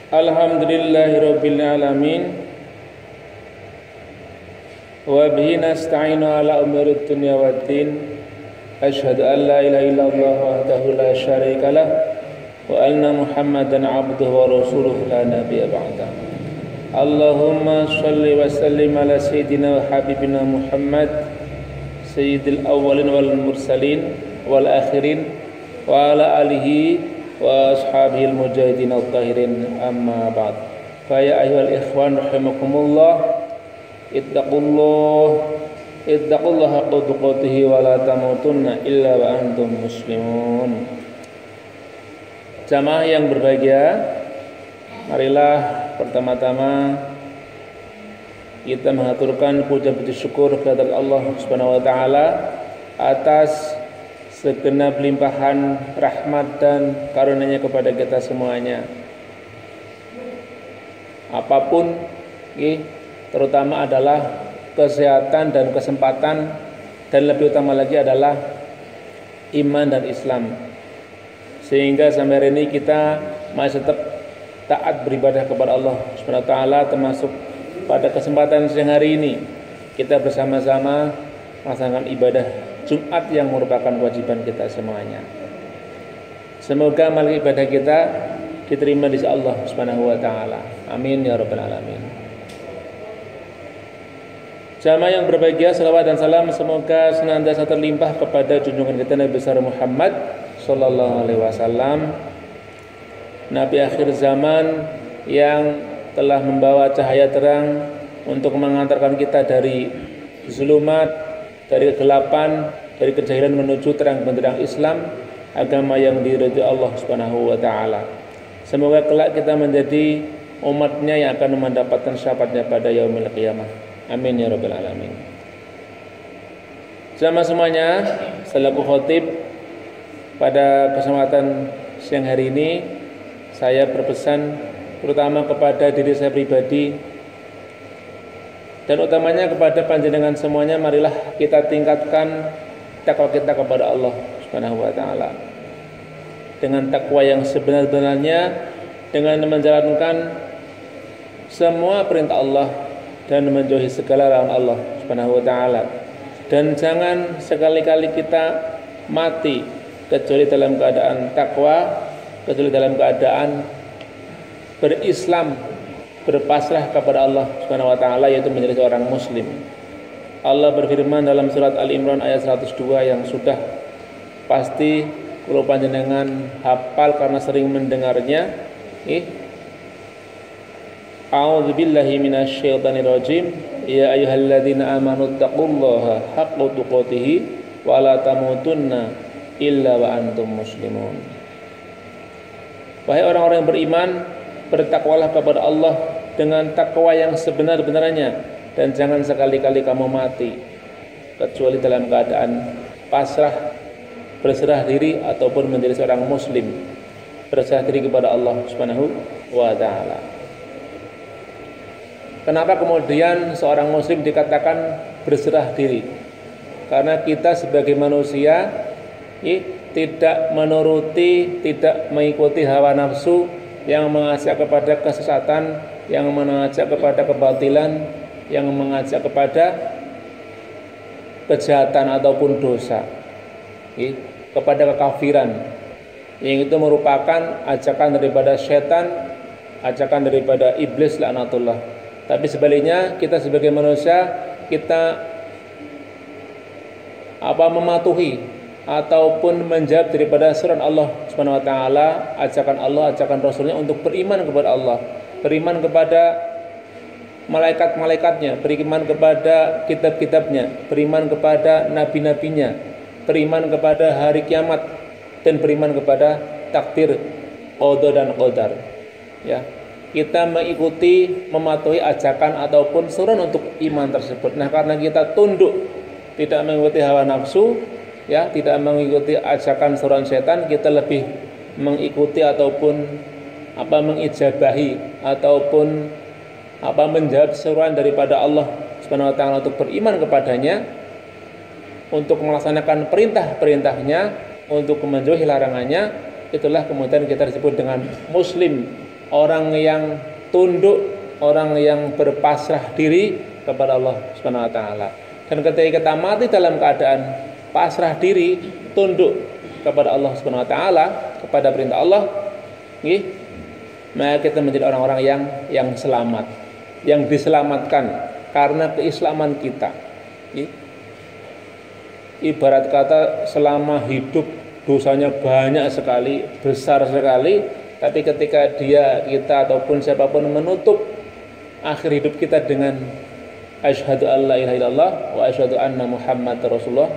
Alhamdulillahirabbil alamin wa bihi nasta'inu ala umuri dunya waddin. Asyhadu an la ilaha illallah wahdahu la syarikalah wa anna Muhammadan abduhu wa rasuluhu la nabiyya ba'da. Allahumma shalli wa sallim ala sayyidina wa habibina Muhammad sayyidil awwalin wal mursalin wal akhirin wa ala alihi wa ashabihil mujahidin al-tahirin, amma ba'd. Fa ya ayyuhal ikhwan rahimakumullah, ittaqullaha haqqa tuqatih wa la tamutunna illa wa antum muslimun. Jamaah yang berbahagia, marilah pertama-tama kita mengaturkan puja-puji syukur kepada Allah Subhanahu wa taala atas segenap limpahan rahmat dan karunia-Nya kepada kita semuanya. Apapun, terutama adalah kesehatan dan kesempatan, dan lebih utama lagi adalah iman dan Islam. Sehingga sampai hari ini kita masih tetap taat beribadah kepada Allah Subhanahu wa taala, termasuk pada kesempatan siang hari ini kita bersama-sama melaksanakan ibadah Jumat yang merupakan kewajiban kita semuanya. Semoga amal ibadah kita diterima di sisi Allah Subhanahu wa taala. Amin ya rabbal alamin. Jamaah yang berbahagia, salawat dan salam semoga senantiasa terlimpah kepada junjungan kita Nabi besar Muhammad sallallahu alaihi wasallam, Nabi akhir zaman yang telah membawa cahaya terang untuk mengantarkan kita dari zulumat, dari kegelapan, dari kejahilan menuju terang benderang Islam, agama yang diridhoi Allah Subhanahu wa taala. Semoga kelak kita menjadi umatnya yang akan mendapatkan syafaatnya pada yaumil qiyamah. Amin ya rabbal alamin. Jamaah semuanya, selaku khatib pada kesempatan siang hari ini, saya berpesan terutama kepada diri saya pribadi dan utamanya kepada panjenengan semuanya, marilah kita tingkatkan takwa kita kepada Allah Subhanahu wa taala. Dengan takwa yang sebenar-benarnya, dengan menjalankan semua perintah Allah dan menjauhi segala larangan Allah Subhanahu wa taala. Dan jangan sekali-kali kita mati kecuali dalam keadaan takwa, kecuali dalam keadaan berislam, berpasrah kepada Allah Subhanahu wa taala, yaitu menjadi seorang muslim. Allah berfirman dalam surat Al-Imran ayat 102 yang sudah pasti kalau panjenengan hafal karena sering mendengarnya. A'udzubillahi minasyaitonir rajim. Ya ayyuhalladzina amanu taqullaha haqqa tuqatih wa la tamutunna illa wa antum muslimun. Wahai orang-orang yang beriman, bertakwalah kepada Allah dengan takwa yang sebenar-benarnya, dan jangan sekali-kali kamu mati kecuali dalam keadaan pasrah, berserah diri ataupun menjadi seorang muslim, berserah diri kepada Allah Subhanahu wa taala. Kenapa kemudian seorang muslim dikatakan berserah diri? Karena kita sebagai manusia tidak menuruti, tidak mengikuti hawa nafsu yang mengajak kepada kesesatan, yang mengajak kepada kebatilan, yang mengajak kepada kejahatan ataupun dosa, kepada kekafiran, yang itu merupakan ajakan daripada setan, ajakan daripada iblis laknatullah. Tapi sebaliknya, kita sebagai manusia, kita mematuhi ataupun menjawab daripada seruan Allah Subhanahu wa taala, ajakan Allah, ajakan Rasulnya untuk beriman kepada Allah, beriman kepada malaikat-malaikatnya, beriman kepada kitab-kitabnya, beriman kepada nabi-nabinya, beriman kepada hari kiamat, dan beriman kepada takdir, qada dan qadar. Ya, kita mengikuti, mematuhi ajakan ataupun seruan untuk iman tersebut. Nah, karena kita tunduk tidak mengikuti hawa nafsu, ya, tidak mengikuti ajakan seruan setan, kita lebih mengikuti ataupun mengijabahi ataupun menjawab seruan daripada Allah Subhanahu wa taala untuk beriman kepadanya, untuk melaksanakan perintah-perintahnya, untuk menjauhi larangannya. Itulah kemudian kita disebut dengan muslim, orang yang tunduk, orang yang berpasrah diri kepada Allah Subhanahu wa taala. Dan ketika kita mati dalam keadaan pasrah diri, tunduk kepada Allah Subhanahu wa taala, kepada perintah Allah, maka kita menjadi orang-orang yang selamat, yang diselamatkan karena keislaman kita. Ibarat kata selama hidup dosanya banyak sekali, besar sekali, tapi ketika kita ataupun siapapun menutup akhir hidup kita dengan asyhadu alla ilaha illallah wa asyhadu anna muhammadar rasulullah,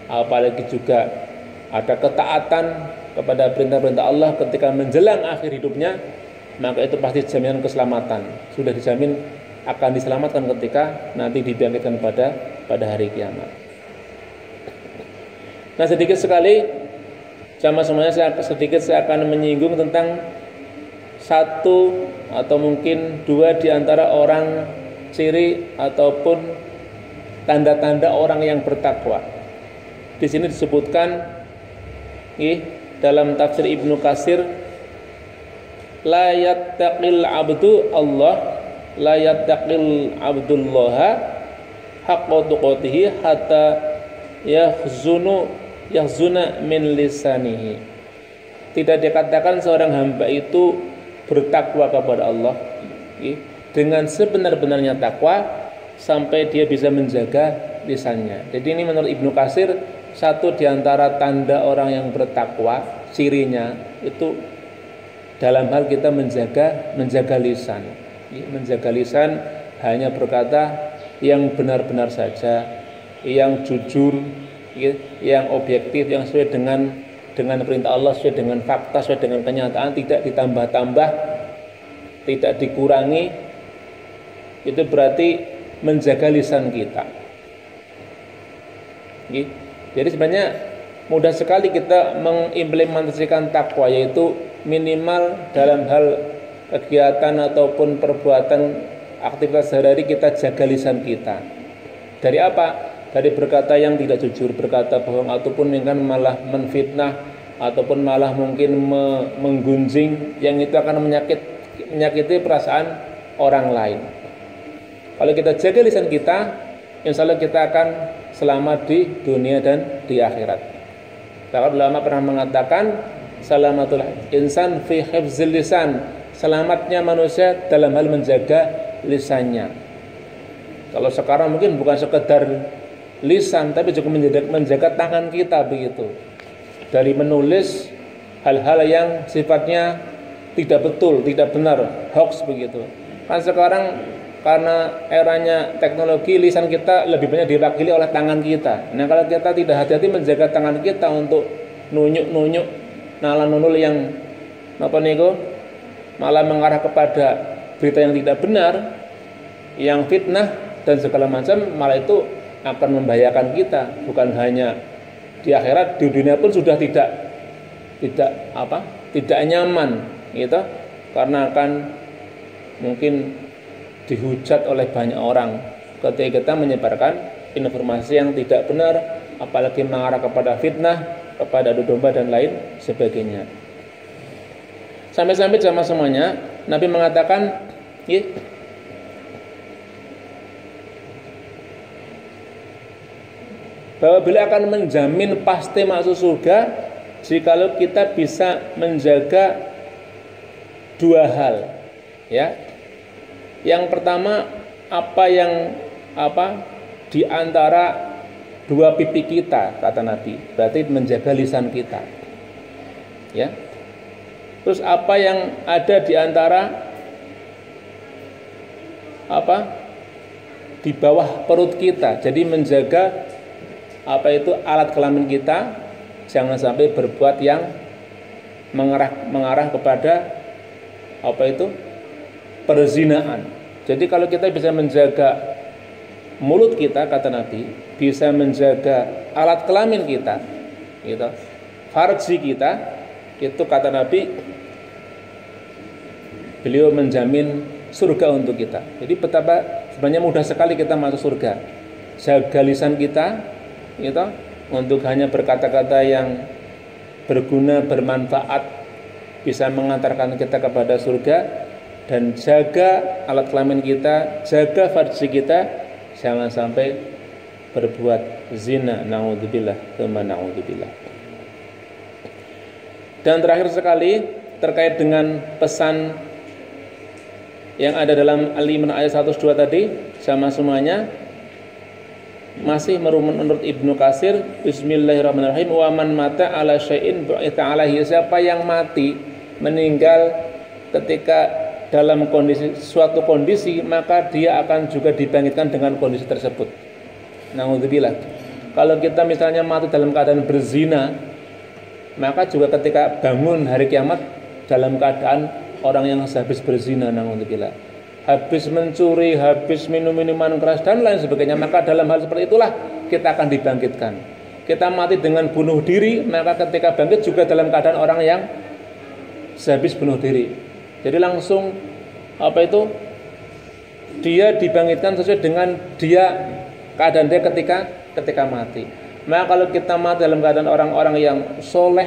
apalagi juga ada ketaatan kepada perintah-perintah Allah ketika menjelang akhir hidupnya, maka itu pasti jaminan keselamatan. Sudah dijamin akan diselamatkan ketika nanti dibangkitkan pada hari kiamat. Nah, sedikit sekali sama semuanya saya akan menyinggung tentang satu atau mungkin dua di antara orang ciri ataupun tanda-tanda orang yang bertakwa. Di sini disebutkan dalam tafsir Ibnu Katsir, la yattaqil abdu Allah, la yattaqil abdullaha haqqa tuqatihi hatta yahzuna min lisanihi. Tidak dikatakan seorang hamba itu bertakwa kepada Allah dengan sebenar-benarnya takwa sampai dia bisa menjaga lisannya. Jadi ini menurut Ibnu Katsir, satu di antara tanda orang yang bertakwa, cirinya itu dalam hal kita menjaga lisan. Menjaga lisan hanya berkata yang benar-benar saja, yang jujur, yang objektif, yang sesuai dengan perintah Allah, sesuai dengan fakta, sesuai dengan kenyataan, tidak ditambah-tambah, tidak dikurangi. Itu berarti menjaga lisan kita. Jadi sebenarnya mudah sekali kita mengimplementasikan takwa, yaitu minimal dalam hal kegiatan ataupun perbuatan aktivitas sehari-hari kita jaga lisan kita. Dari apa? Dari berkata yang tidak jujur, berkata bohong, ataupun yang malah menfitnah, ataupun malah mungkin menggunjing, yang itu akan menyakiti perasaan orang lain. Kalau kita jaga lisan kita, insya Allah kita akan selamat di dunia dan di akhirat. Para ulama pernah mengatakan, salamatul insan fi hifzil lisan, selamatnya manusia dalam hal menjaga lisannya. Kalau sekarang mungkin bukan sekedar lisan, tapi juga menjaga tangan kita begitu, dari menulis hal-hal yang sifatnya tidak betul, tidak benar, hoax begitu. Kan sekarang karena eranya teknologi, lisan kita lebih banyak diwakili oleh tangan kita. Nah, kalau kita tidak hati-hati menjaga tangan kita untuk nunjuk-nunjuk, nala-nunul yang malah mengarah kepada berita yang tidak benar, yang fitnah dan segala macam, malah itu akan membahayakan kita. Bukan hanya di akhirat, di dunia pun sudah tidak nyaman gitu, karena akan mungkin dihujat oleh banyak orang ketika kita menyebarkan informasi yang tidak benar, apalagi mengarah kepada fitnah, kepada adu domba dan lain sebagainya. Sampai-sampai jamaah semuanya, Nabi mengatakan bahwa beliau akan menjamin pasti masuk surga jikalau kita bisa menjaga dua hal, ya. Yang pertama, di antara dua pipi kita, kata Nabi, berarti menjaga lisan kita, ya. Terus apa yang ada di antara di bawah perut kita, jadi menjaga alat kelamin kita, jangan sampai berbuat yang mengarah kepada perzinaan. Jadi kalau kita bisa menjaga mulut kita, kata Nabi, bisa menjaga alat kelamin kita, gitu, farji kita, itu kata Nabi, beliau menjamin surga untuk kita. Jadi betapa sebenarnya mudah sekali kita masuk surga. Jaga lisan kita, gitu, untuk hanya berkata-kata yang berguna, bermanfaat, bisa mengantarkan kita kepada surga. Dan jaga alat kelamin kita, jaga farji kita, jangan sampai berbuat zina, naudzubillah, naudzubillah. Dan terakhir sekali terkait dengan pesan yang ada dalam Al-Imran ayat 102 tadi, sama semuanya masih menurut Ibnu Katsir, bismillahirrahmanirrahim, wa man mata ala syai'in bu'itha alaihi, siapa yang mati, meninggal ketika dalam suatu kondisi, maka dia akan juga dibangkitkan dengan kondisi tersebut. Naudzubillah. Kalau kita misalnya mati dalam keadaan berzina, maka juga ketika bangun hari kiamat dalam keadaan orang yang habis berzina, naudzubillah, habis mencuri, habis minum minuman keras dan lain sebagainya, maka dalam hal seperti itulah kita akan dibangkitkan. Kita mati dengan bunuh diri, maka ketika bangkit juga dalam keadaan orang yang habis bunuh diri. Jadi langsung dia dibangkitkan sesuai dengan keadaan dia ketika mati. Maka kalau kita mati dalam keadaan orang-orang yang soleh,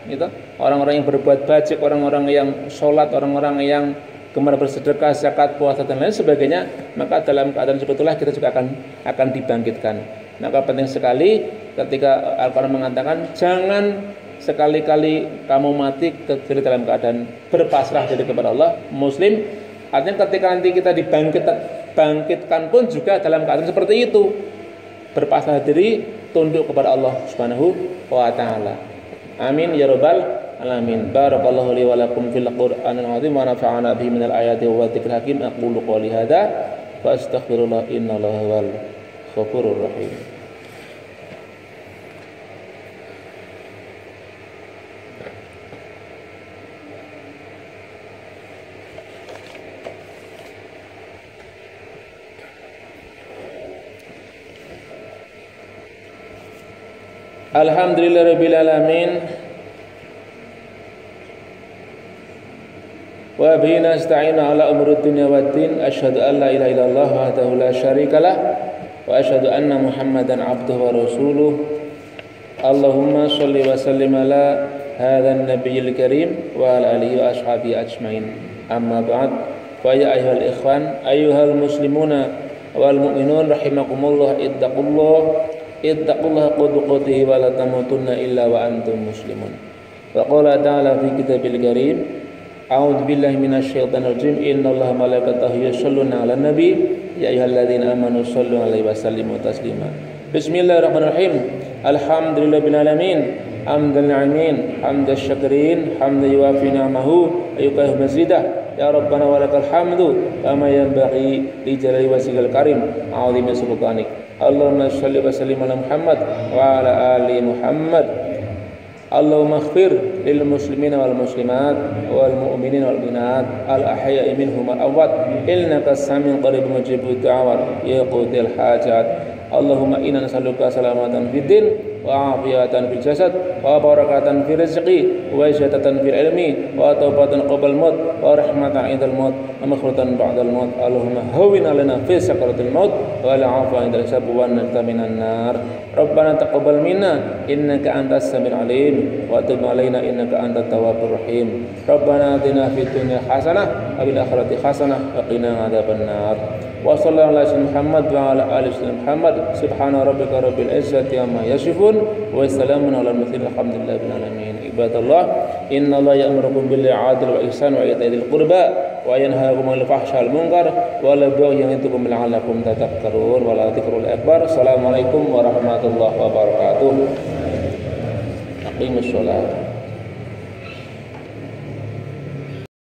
gitu, orang-orang yang berbuat baik, orang-orang yang sholat, orang-orang yang gemar bersedekah, zakat, puasa dan lain sebagainya, maka dalam keadaan seperti itulah kita juga akan dibangkitkan. Maka penting sekali ketika Al-Quran mengatakan jangan sekali-kali kamu mati kecuali dalam keadaan berpasrah diri kepada Allah. Muslim artinya ketika nanti kita dibangkitkan pun juga dalam keadaan seperti itu, berpasrah diri, tunduk kepada Allah Subhanahu wa taala. Amin ya rabbal alamin. Barakallahu li wa lakum fil Qur'anil azim wa nafa'ana bihi minal ayati wa dzikril hakim. Aqulu qouli hadza wa astaghfirullah innallaha huwal ghafurur rahim. Alhamdulillahirabbil alamin wa bihi nasta'inu ala umuri dunya waddin. Asyhadu an la ilaha illallah wahdahu la syarikalah wa asyhadu anna Muhammadan abduhu wa rasuluh. Allahumma shalli wa sallim ala hadzal nabiyil karim wa ala alihi wa ashabihi ajmain. Amma ba'd. Wa ya ayyuhal ikhwan ayyuhal muslimuna wal mu'minun rahimakumullah, ittaqullaha qutuqatihi wa la tamutunna illa wa antum muslimun. Wa qala ta'ala fi kitabil karim, a'udzu billahi minasy syaithanir rajim, innallaha malaikatahu yusholluna 'alan nabi ya ayyuhalladzina amanu shallu 'alaihi wa sallimu taslima. Bismillahirrahmanirrahim. Alhamdulillahil alamin. Hamdan ni'amin, hamdash syakirin, hamdan yuwafi ni'amahu wa yukafi mazidah. Ya Rabbana wa lakal hamdu kama yanbaghi li jalali wajhikal karim, a'udzu sultanik. Allahumma shalli wa sallim ala Muhammad wa ala ali Muhammad. Allahumma ighfir lil muslimina wal muslimat wal mu'minina wal mu'minat al ahya'i minhum wal amwat innaka samiun qaribun mujibud da'awat ya qadil hajat. Allahumma inna nas'aluka salamatan fid din wa afiyatan fil jasad wa barakatan fil rizqi wa izzatan fil ilmi wa taubatan qabla al-maut wa rahmatan 'indal maut wa maghfiratan ba'dal maut. Allahumma hawwin 'alaina fi sakaratil maut wa la'afwa 'indal hisab wa najina minan nar. Rabbana taqabbal minna innaka antas samiul 'alim wa tub 'alaina innaka antat tawwabur rahim. Rabbana atina fid dunya hasanah wa fil akhirati hasanah wa qina adzabannar. Wa sallallahu ala Muhammad wa ala ali Muhammad. Subhana rabbika rabbil izzati amma yasifun wa salamun alal mursalin alhamdulillahi rabbil alamin. Ibadallah, innallaha ya'murukum bil 'adli wal ihsani wa ita'i dzil qurba wa yanhaakum 'anil fahsya'i wal munkar wa la ya'idhukum la'allakum tadhakkarun wa la dzikrul akbar. Assalamualaikum warahmatullahi wabarakatuh. Aqimus shalah.